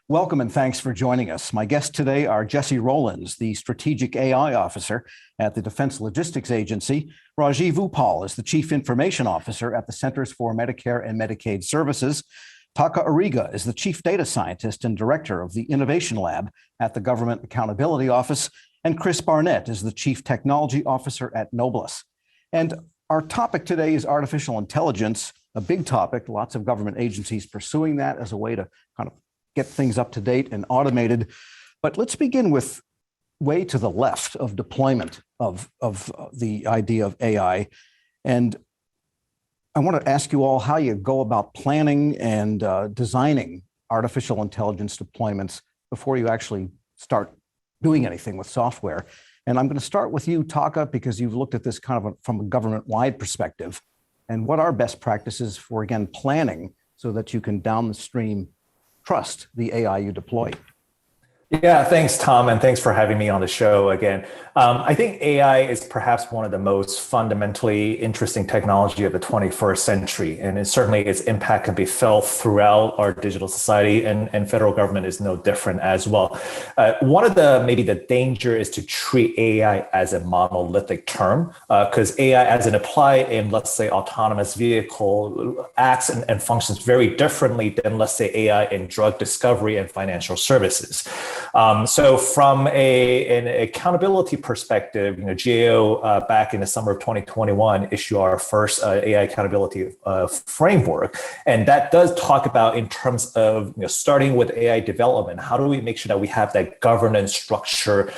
Welcome and thanks for joining us. My guests today are Jesse Rollins, the Strategic AI Officer at the Defense Logistics Agency. Rajiv Upal is the Chief Information Officer at the Centers for Medicare and Medicaid Services. Taka Ariga is the Chief Data Scientist and Director of the Innovation Lab at the Government Accountability Office. And Chris Barnett is the Chief Technology Officer at Noblus. And our topic today is artificial intelligence, a big topic, lots of government agencies pursuing that as a way to kind of get things up to date and automated. But let's begin with way to the left of deployment of the idea of AI. And I want to ask you all how you go about planning and designing artificial intelligence deployments before you actually start doing anything with software. And I'm going to start with you, Taka, because you've looked at this kind of from a government-wide perspective. And what are best practices for, again, planning so that you can down the stream trust the AI you deploy? Yeah, thanks, Tom, and thanks for having me on the show again. I think AI is perhaps one of the most fundamentally interesting technology of the 21st century, and certainly its impact can be felt throughout our digital society, and federal government is no different as well. One of maybe the danger is to treat AI as a monolithic term, because AI as an applied in, let's say, autonomous vehicle acts and functions very differently than, let's say, AI in drug discovery and financial services. So from an accountability perspective, GAO back in the summer of 2021 issued our first AI accountability framework, and that does talk about in terms of starting with AI development. How do we make sure that we have that governance structure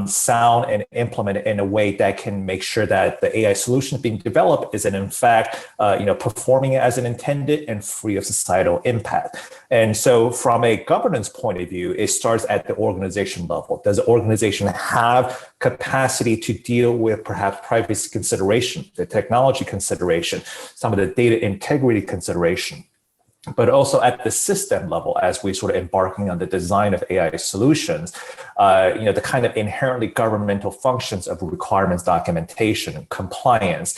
sound and implemented in a way that can make sure that the AI solution being developed is in fact performing as an intended and free of societal impact. And so from a governance point of view, it starts at the organization level. Does the organization have capacity to deal with perhaps privacy consideration, the technology consideration, some of the data integrity consideration? But also at the system level, as we sort of embarking on the design of AI solutions, the kind of inherently governmental functions of requirements documentation, compliance,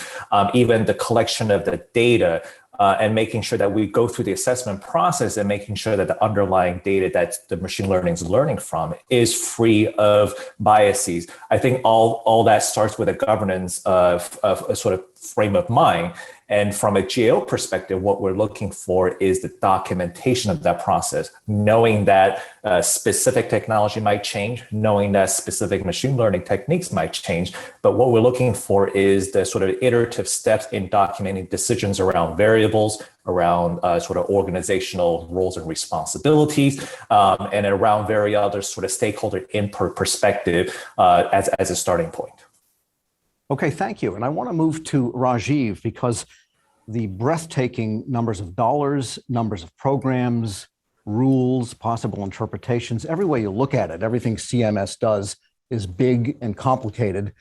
even the collection of the data, and making sure that we go through the assessment process and making sure that the underlying data that the machine learning is learning from is free of biases. I think all that starts with a governance of a sort of frame of mind. And from a GAO perspective, what we're looking for is the documentation of that process, knowing that specific technology might change, knowing that specific machine learning techniques might change. But what we're looking for is the sort of iterative steps in documenting decisions around variables, around sort of organizational roles and responsibilities, and around very other sort of stakeholder input perspective as a starting point. Okay, thank you. And I want to move to Rajiv because the breathtaking numbers of dollars, numbers of programs, rules, possible interpretations, every way you look at it, everything CMS does is big and complicated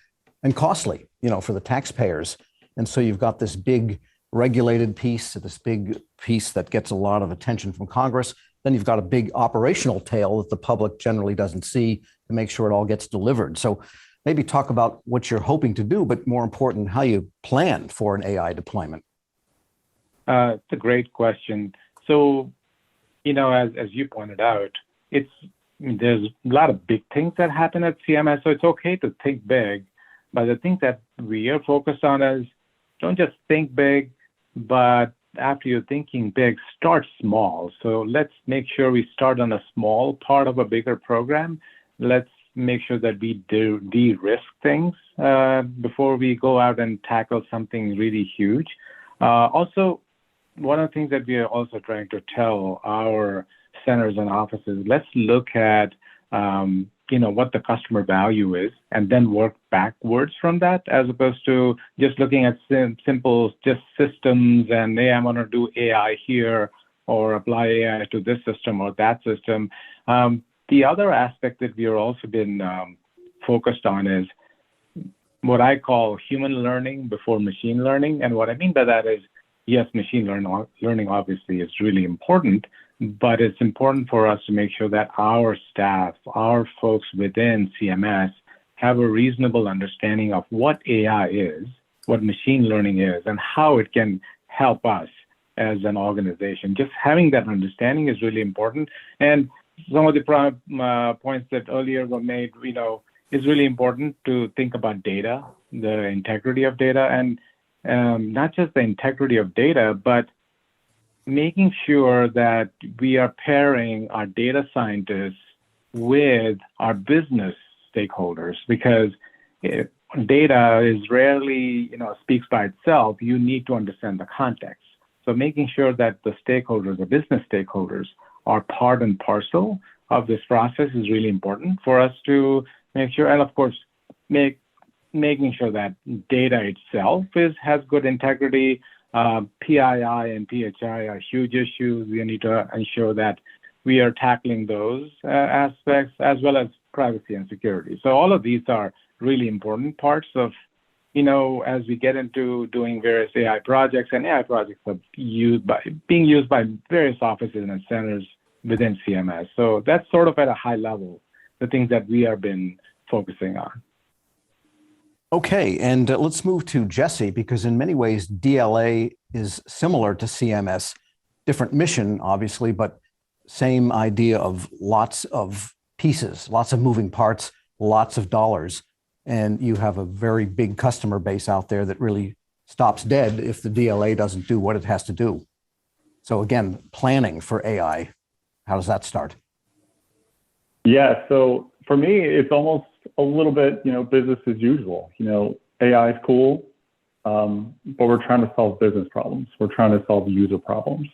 and costly, for the taxpayers. And so you've got this big regulated piece, this big piece that gets a lot of attention from Congress. Then you've got a big operational tail that the public generally doesn't see to make sure it all gets delivered. So maybe talk about what you're hoping to do, but more important, how you plan for an AI deployment. It's a great question. So, as you pointed out, there's a lot of big things that happen at CMS, so it's okay to think big. But the thing that we are focused on is don't just think big, but after you're thinking big, start small. So let's make sure we start on a small part of a bigger program. Let's make sure that we do de-risk things before we go out and tackle something really huge. Also, one of the things that we are also trying to tell our centers and offices, let's look at what the customer value is and then work backwards from that, as opposed to just looking at simple just systems and, hey, I'm going to do AI here or apply AI to this system or that system. The other aspect that we have also been focused on is what I call human learning before machine learning. And what I mean by that is, yes, machine learning obviously is really important, but it's important for us to make sure that our staff, our folks within CMS have a reasonable understanding of what AI is, what machine learning is, and how it can help us as an organization. Just having that understanding is really important. And some of the points that earlier were made, it's really important to think about data, the integrity of data, and not just the integrity of data, but making sure that we are pairing our data scientists with our business stakeholders, because data is rarely, speaks by itself. You need to understand the context. So making sure that the stakeholders, the business stakeholders, are part and parcel of this process is really important for us to make sure, and of course, making sure that data itself has good integrity. PII and PHI are huge issues. We need to ensure that we are tackling those aspects, as well as privacy and security. So all of these are really important parts of, as we get into doing various AI projects, and AI projects are being used by various offices and centers within CMS. So that's sort of at a high level, the things that we have been focusing on. Okay, and let's move to Jesse, because in many ways, DLA is similar to CMS, different mission, obviously, but same idea of lots of pieces, lots of moving parts, lots of dollars. And you have a very big customer base out there that really stops dead if the DLA doesn't do what it has to do. So again, planning for AI, how does that start? Yeah, so for me, it's almost a little bit, business as usual. AI is cool, but we're trying to solve business problems. We're trying to solve user problems.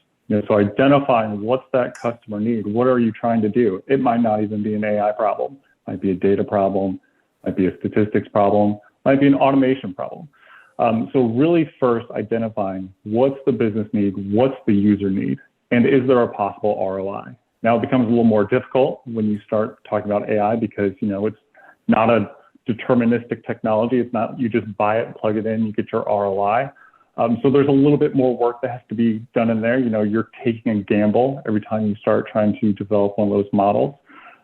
So identifying what's that customer need, what are you trying to do? It might not even be an AI problem. It might be a data problem, might be a statistics problem, might be an automation problem. So really first identifying what's the business need, what's the user need, and is there a possible ROI? Now it becomes a little more difficult when you start talking about AI because, it's not a deterministic technology. It's not you just buy it, plug it in, you get your ROI. So there's a little bit more work that has to be done in there. You're taking a gamble every time you start trying to develop one of those models.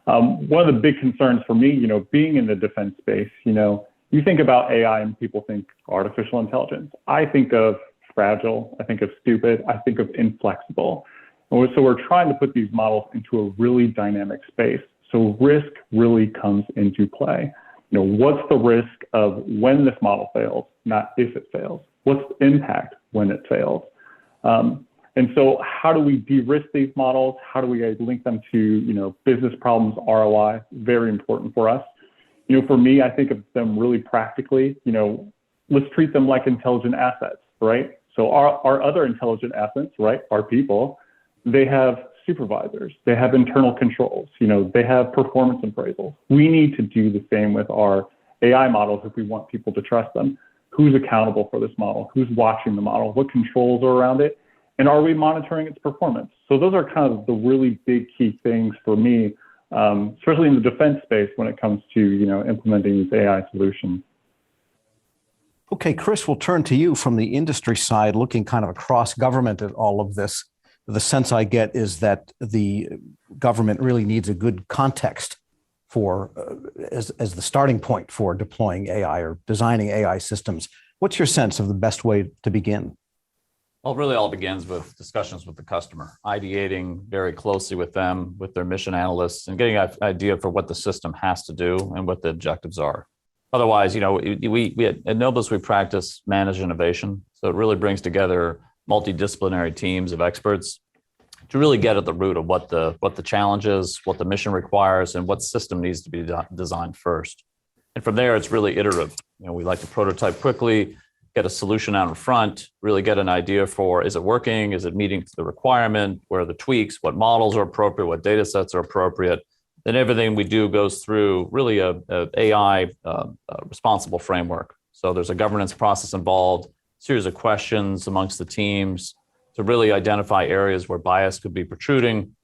One of the big concerns for me, being in the defense space, you think about AI and people think artificial intelligence. I think of fragile, I think of stupid, I think of inflexible. So we're trying to put these models into a really dynamic space. So risk really comes into play. What's the risk of when this model fails, not if it fails? What's the impact when it fails? And so how do we de-risk these models? How do we link them to, business problems, ROI? Very important for us. For me, I think of them really practically, let's treat them like intelligent assets, right? So our other intelligent assets, right, our people, they have supervisors, they have internal controls, they have performance appraisals. We need to do the same with our AI models if we want people to trust them. Who's accountable for this model? Who's watching the model? What controls are around it? And are we monitoring its performance? So those are kind of the really big key things for me, especially in the defense space when it comes to, implementing these AI solutions. Okay, Chris, we'll turn to you from the industry side, looking kind of across government at all of this. The sense I get is that the government really needs a good context for as the starting point for deploying AI or designing AI systems. What's your sense of the best way to begin? Well, it really all begins with discussions with the customer, ideating very closely with them, with their mission analysts, and getting an idea for what the system has to do and what the objectives are. Otherwise, we at Nobles, we practice managed innovation. So it really brings together multidisciplinary teams of experts to really get at the root of what the challenge is, what the mission requires, and what system needs to be designed first. And from there, it's really iterative. We like to prototype quickly, get a solution out in front, really get an idea for, is it working? Is it meeting the requirement? Where are the tweaks? What models are appropriate? What data sets are appropriate? Then everything we do goes through really a AI responsible framework. So there's a governance process involved, series of questions amongst the teams to really identify areas where bias could be protruding,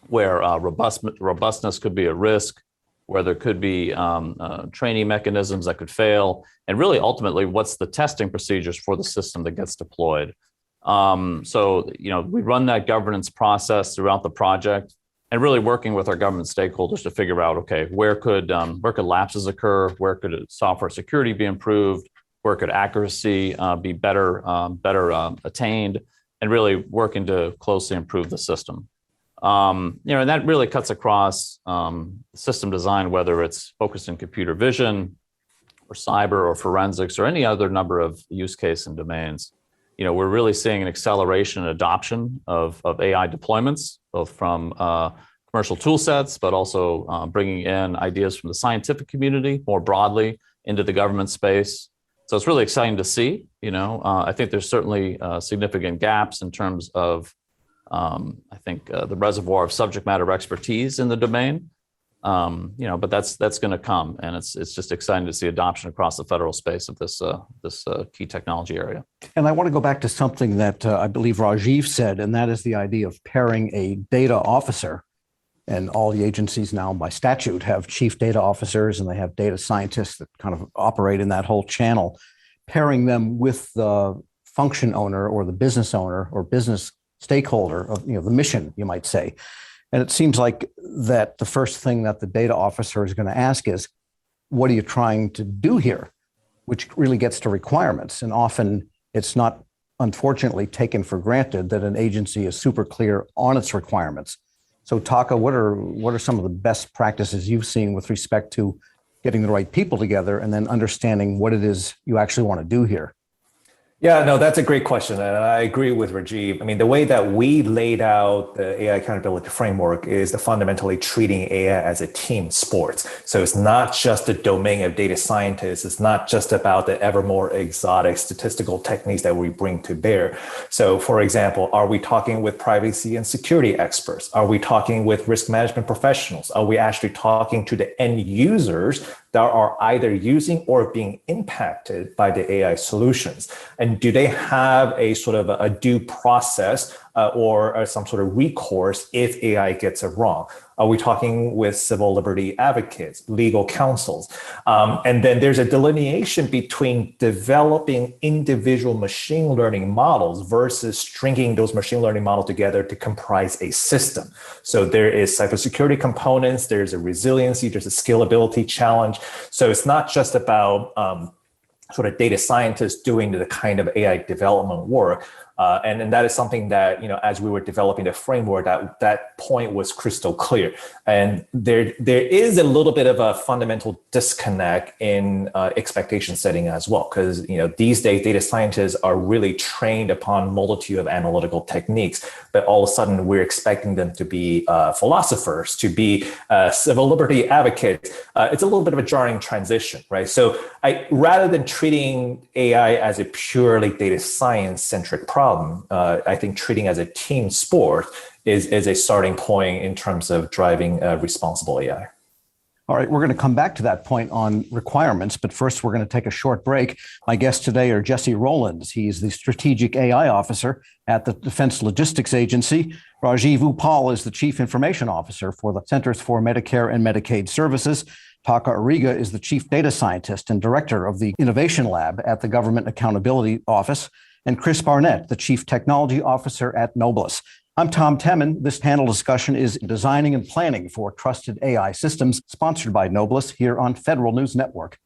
where robustness could be a risk, where there could be training mechanisms that could fail, and really ultimately, what's the testing procedures for the system that gets deployed. So we run that governance process throughout the project, and really working with our government stakeholders to figure out, okay, where could lapses occur, where could software security be improved, where could accuracy be better attained, and really working to closely improve the system. And that really cuts across system design, whether it's focused in computer vision or cyber or forensics or any other number of use case and domains. We're really seeing an acceleration and adoption of AI deployments, both from commercial tool sets, but also bringing in ideas from the scientific community more broadly into the government space. So it's really exciting to see. I think there's certainly significant gaps in terms of, the reservoir of subject matter expertise in the domain. But that's going to come, and it's just exciting to see adoption across the federal space of this key technology area. And I want to go back to something that I believe Rajiv said, and that is the idea of pairing a data officer. And all the agencies now by statute have chief data officers, and they have data scientists that kind of operate in that whole channel, pairing them with the function owner or the business owner or business stakeholder of the mission, you might say. And it seems like that the first thing that the data officer is going to ask is, what are you trying to do here? Which really gets to requirements. And often it's not, unfortunately, taken for granted that an agency is super clear on its requirements. So Taka, what are some of the best practices you've seen with respect to getting the right people together and then understanding what it is you actually want to do here? Yeah, no, that's a great question. And I agree with Rajiv. I mean, the way that we laid out the AI accountability framework is fundamentally treating AI as a team sport. So it's not just the domain of data scientists. It's not just about the ever more exotic statistical techniques that we bring to bear. So for example, are we talking with privacy and security experts? Are we talking with risk management professionals? Are we actually talking to the end users that are either using or being impacted by the AI solutions? And do they have a sort of a due process or some sort of recourse if AI gets it wrong? Are we talking with civil liberty advocates, legal counsels? And then there's a delineation between developing individual machine learning models versus stringing those machine learning models together to comprise a system. So there is cybersecurity components, there's a resiliency, there's a scalability challenge. So it's not just about sort of data scientists doing the kind of AI development work. And that is something that, as we were developing the framework, that point was crystal clear. And there is a little bit of a fundamental disconnect in expectation setting as well, because these days data scientists are really trained upon multitude of analytical techniques, but all of a sudden we're expecting them to be philosophers, to be civil liberty advocates. It's a little bit of a jarring transition, right? So rather than treating AI as a purely data science centric problem, I think treating as a team sport is a starting point in terms of driving responsible AI. All right, we're going to come back to that point on requirements, but first we're going to take a short break. My guests today are Jesse Rowlands. He's the Strategic AI Officer at the Defense Logistics Agency. Rajiv Upal is the Chief Information Officer for the Centers for Medicare and Medicaid Services. Taka Ariga is the Chief Data Scientist and Director of the Innovation Lab at the Government Accountability Office. And Chris Barnett, the Chief Technology Officer at Noblis. I'm Tom Temin. This panel discussion is Designing and Planning for Trusted AI Systems, sponsored by Noblis here on Federal News Network.